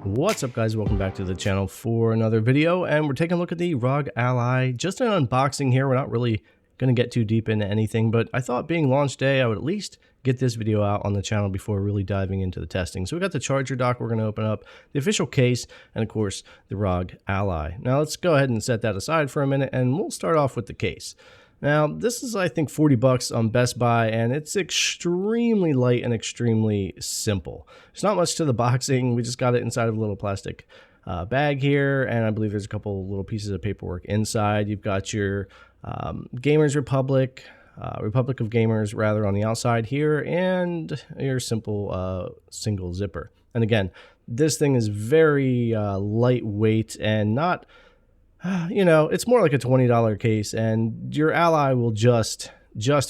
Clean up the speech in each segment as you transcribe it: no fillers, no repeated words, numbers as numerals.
What's up, guys? Welcome back to the channel for another video, and we're taking a look at the ROG Ally. Just an unboxing here. We're not really going to get too deep into anything, but I thought being launch day, I would at least get this video out on the channel before really diving into the testing. So we got the charger dock we're going to open up, the official case, and of course the ROG Ally. Now let's go ahead and set that aside for a minute, and we'll start off with the case. Now, this is, I think, 40 bucks on Best Buy, and it's extremely light and extremely simple. There's not much to the boxing. We just got it inside of a little plastic bag here, and I believe there's a couple little pieces of paperwork inside. You've got your Gamers Republic, Republic of Gamers, rather, on the outside here, and your simple single zipper. And again, this thing is very lightweight and not... you know, it's more like a $20 case, and your Ally will just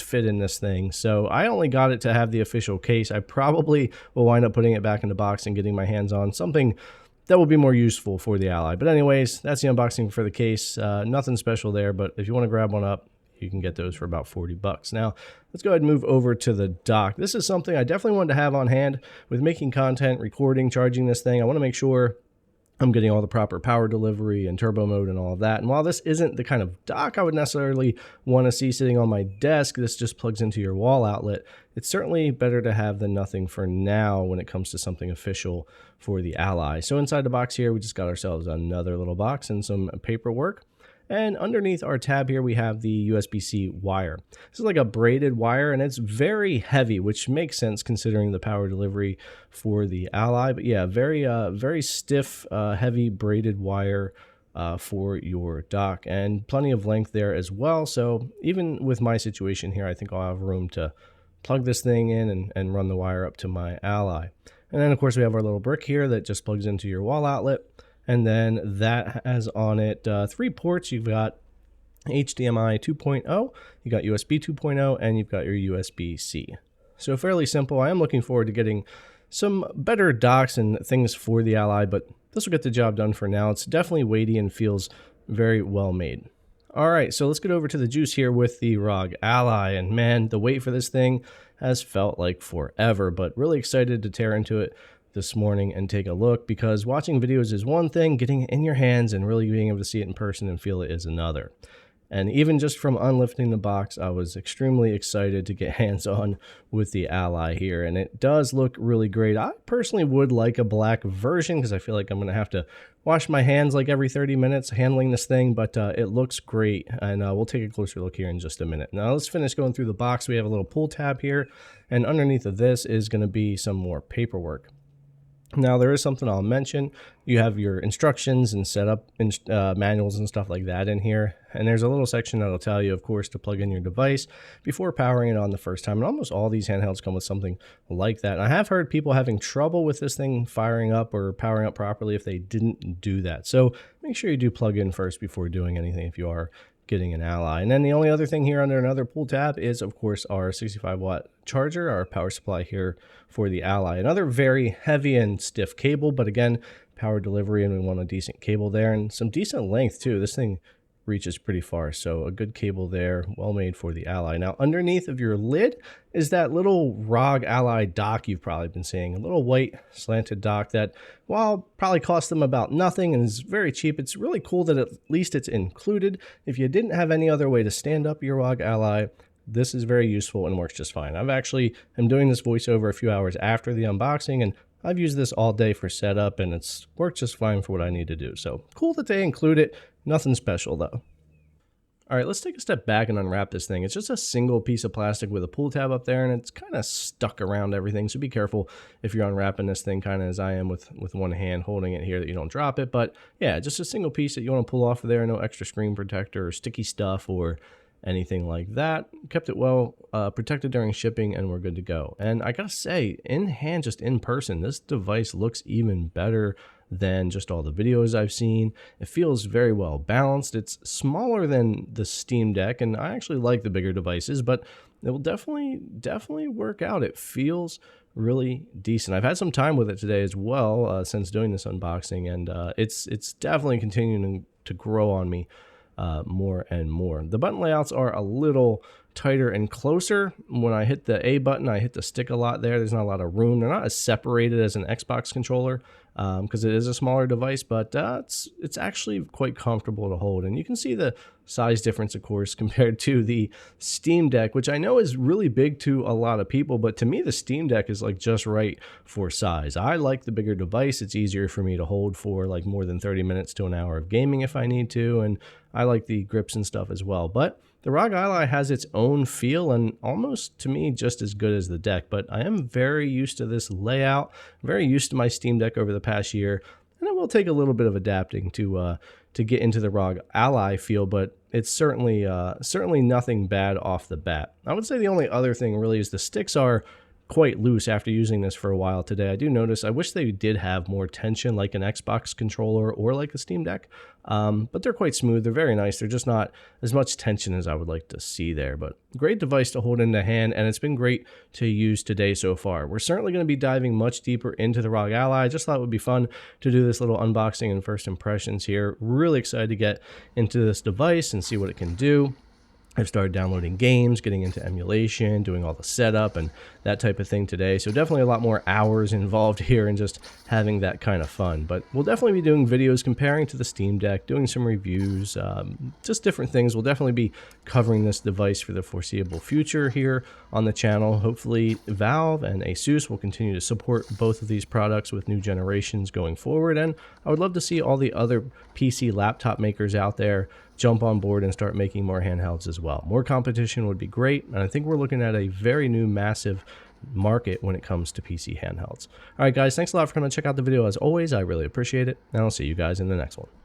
fit in this thing. So I only got it to have the official case. I probably will wind up putting it back in the box and getting my hands on something that will be more useful for the Ally. But anyways, that's the unboxing for the case. Nothing special there, but if you want to grab one up, you can get those for about 40 bucks. Now, let's go ahead and move over to the dock. This is something I definitely wanted to have on hand with making content, recording, charging this thing. I want to make sure I'm getting all the proper power delivery and turbo mode and all of that. And while this isn't the kind of dock I would necessarily want to see sitting on my desk, this just plugs into your wall outlet. It's certainly better to have than nothing for now when it comes to something official for the Ally. So inside the box here, we just got ourselves another little box and some paperwork. And underneath our tab here, we have the USB-C wire. This is like a braided wire, and it's very heavy, which makes sense considering the power delivery for the Ally. But yeah, very stiff, heavy braided wire for your dock, and plenty of length there as well. So even with my situation here, I think I'll have room to plug this thing in and run the wire up to my Ally. And then, of course, we have our little brick here that just plugs into your wall outlet. And then that has on it 3 ports. You've got HDMI 2.0, you got USB 2.0, and you've got your USB-C. So fairly simple. I am looking forward to getting some better docks and things for the Ally, but this will get the job done for now. It's definitely weighty and feels very well made. All right, so let's get over to the juice here with the ROG Ally. And man, the wait for this thing has felt like forever, but really excited to tear into it this morning and take a look, because watching videos is one thing, getting it in your hands and really being able to see it in person and feel it is another. And even just from unlifting the box, I was extremely excited to get hands-on with the Ally here, and it does look really great. I personally would like a black version because I feel like I'm going to have to wash my hands like every 30 minutes handling this thing, but it looks great, and we'll take a closer look here in just a minute. Now let's finish going through the box. We have a little pull tab here, and underneath of this is going to be some more paperwork. Now, there is something I'll mention. You have your instructions and setup manuals and stuff like that in here. And there's a little section that'll tell you, of course, to plug in your device before powering it on the first time. And almost all these handhelds come with something like that. And I have heard people having trouble with this thing firing up or powering up properly if they didn't do that. So make sure you do plug in first before doing anything if you are getting an Ally. And then the only other thing here under another pull tab is, of course, our 65-watt charger, our power supply here for the Ally. Another very heavy and stiff cable, but again, power delivery, and we want a decent cable there and some decent length too. This thing reaches pretty far, so a good cable there, well made for the Ally. Now, underneath of your lid is that little ROG Ally dock you've probably been seeing, a little white slanted dock that, while probably cost them about nothing and is very cheap, it's really cool that at least it's included. If you didn't have any other way to stand up your ROG Ally, this is very useful and works just fine. I'm doing this voiceover a few hours after the unboxing, and I've used this all day for setup, and it's worked just fine for what I need to do. So cool that they include it. Nothing special though. All right, let's take a step back and unwrap this thing. It's just a single piece of plastic with a pull tab up there, and it's kind of stuck around everything. So be careful if you're unwrapping this thing, kind of as I am with one hand holding it here, that you don't drop it. But yeah, just a single piece that you want to pull off of there. No extra screen protector or sticky stuff or anything like that. Kept it well protected during shipping, and we're good to go. And I gotta say, in hand, just in person, this device looks even better than just all the videos I've seen. It feels very well balanced. It's smaller than the Steam Deck, and I actually like the bigger devices, but it will definitely work out. It feels really decent. I've had some time with it today as well since doing this unboxing, and it's definitely continuing to grow on me more and more. The button layouts are a little tighter and closer. When I hit the A button, I hit the stick a lot there. There's not a lot of room. They're not as separated as an Xbox controller because it is a smaller device, but it's actually quite comfortable to hold. And you can see the size difference, of course, compared to the Steam Deck, which I know is really big to a lot of people, but to me, the Steam Deck is like just right for size. I like the bigger device. It's easier for me to hold for like more than 30 minutes to an hour of gaming if I need to, and I like the grips and stuff as well. But the ROG Ally has its own feel and almost, to me, just as good as the deck, but I am very used to this layout, very used to my Steam Deck over the past year, and it will take a little bit of adapting to get into the ROG Ally feel, but it's certainly nothing bad off the bat. I would say the only other thing really is the sticks are quite loose after using this for a while today. I do notice, I wish they did have more tension like an Xbox controller or like a Steam Deck, but they're quite smooth. They're very nice. They're just not as much tension as I would like to see there, but great device to hold in the hand, and it's been great to use today so far. We're certainly going to be diving much deeper into the ROG Ally. I just thought it would be fun to do this little unboxing and first impressions here. Really excited to get into this device and see what it can do. I've started downloading games, getting into emulation, doing all the setup and that type of thing today. So definitely a lot more hours involved here in just having that kind of fun. But we'll definitely be doing videos comparing to the Steam Deck, doing some reviews, just different things. We'll definitely be covering this device for the foreseeable future here on the channel. Hopefully Valve and Asus will continue to support both of these products with new generations going forward. And I would love to see all the other PC laptop makers out there jump on board and start making more handhelds as well. More competition would be great, and I think we're looking at a very new, massive market when it comes to PC handhelds. All right, guys, thanks a lot for coming to check out the video. As always, I really appreciate it, and I'll see you guys in the next one.